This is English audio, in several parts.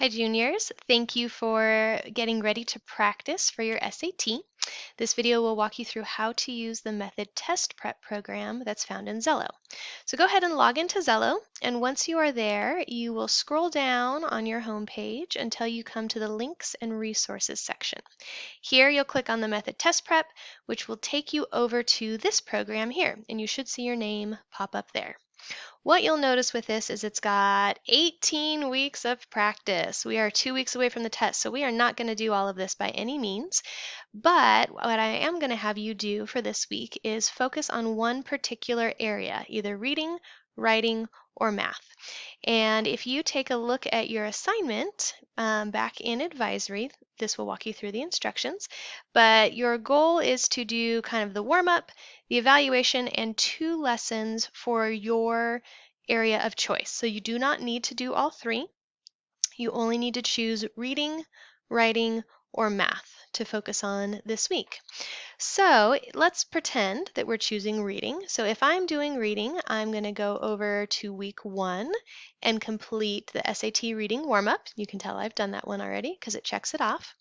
Hi, juniors. Thank you for getting ready to practice for your SAT. This video will walk you through how to use the Method Test Prep program that's found in Xello. So go ahead and log into Xello, and once you are there, you will scroll down on your home page until you come to the Links and Resources section. Here you'll click on the Method Test Prep, which will take you over to this program here, and you should see your name pop up there. What you'll notice with this is it's got 18 weeks of practice. We are 2 weeks away from the test, so we are not going to do all of this by any means. But what I am going to have you do for this week is focus on one particular area, either reading, writing, or math. And if you take a look at your assignment back in advisory, this will walk you through the instructions, but your goal is to do kind of the warm-up, the evaluation, and 2 lessons for your area of choice. So you do not need to do all 3. You only need to choose reading, writing, or math to focus on this week. So let's pretend that we're choosing reading. So if I'm doing reading, I'm going to go over to week 1 and complete the SAT reading warm-up. You can tell I've done that one already because it checks it off.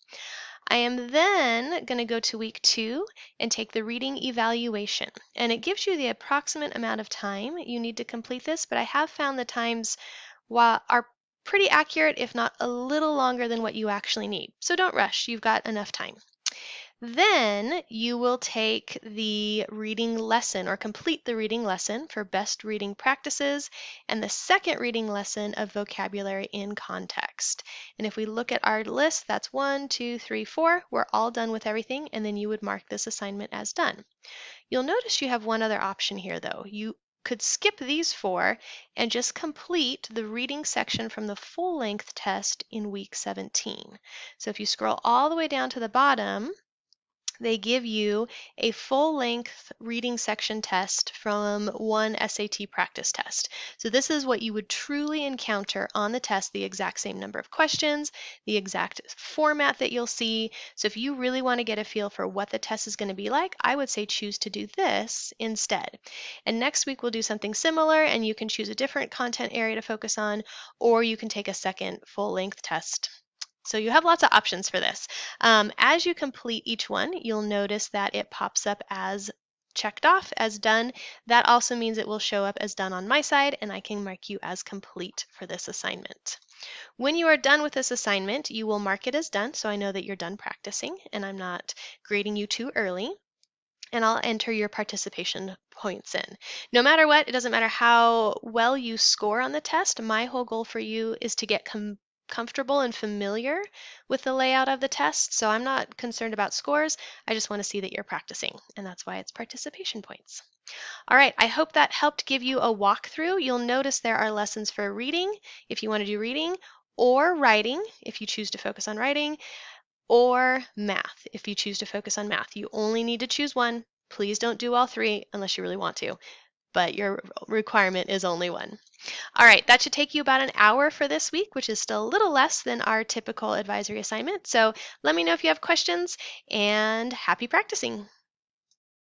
I am then going to go to week 2 and take the reading evaluation. And it gives you the approximate amount of time you need to complete this, but I have found the times are pretty accurate, if not a little longer than what you actually need. So don't rush, you've got enough time. Then you will take the reading lesson or complete the reading lesson for best reading practices and the second reading lesson of vocabulary in context. And if we look at our list, that's 1, 2, 3, 4. We're all done with everything, and then you would mark this assignment as done. You'll notice you have one other option here though. You could skip these 4 and just complete the reading section from the full-length test in week 17. So if you scroll all the way down to the bottom, they give you a full-length reading section test from one SAT practice test. So this is what you would truly encounter on the test, the exact same number of questions, the exact format that you'll see. So if you really want to get a feel for what the test is going to be like, I would say choose to do this instead. And next week we'll do something similar, and you can choose a different content area to focus on, or you can take a second full-length test. So you have lots of options for this. As you complete each one, you'll notice that it pops up as checked off, as done. That also means it will show up as done on my side, and I can mark you as complete for this assignment. When you are done with this assignment, you will mark it as done, so I know that you're done practicing, and I'm not grading you too early. And I'll enter your participation points in. No matter what, it doesn't matter how well you score on the test, my whole goal for you is to get comfortable and familiar with the layout of the test. So I'm not concerned about scores. I just want to see that you're practicing, and that's why it's participation points. All right, I hope that helped give you a walkthrough. You'll notice there are lessons for reading if you want to do reading, or writing if you choose to focus on writing, or math if you choose to focus on math. You only need to choose one. Please don't do all 3 unless you really want to, but your requirement is only 1. All right, that should take you about an hour for this week, which is still a little less than our typical advisory assignment. So let me know if you have questions, and happy practicing.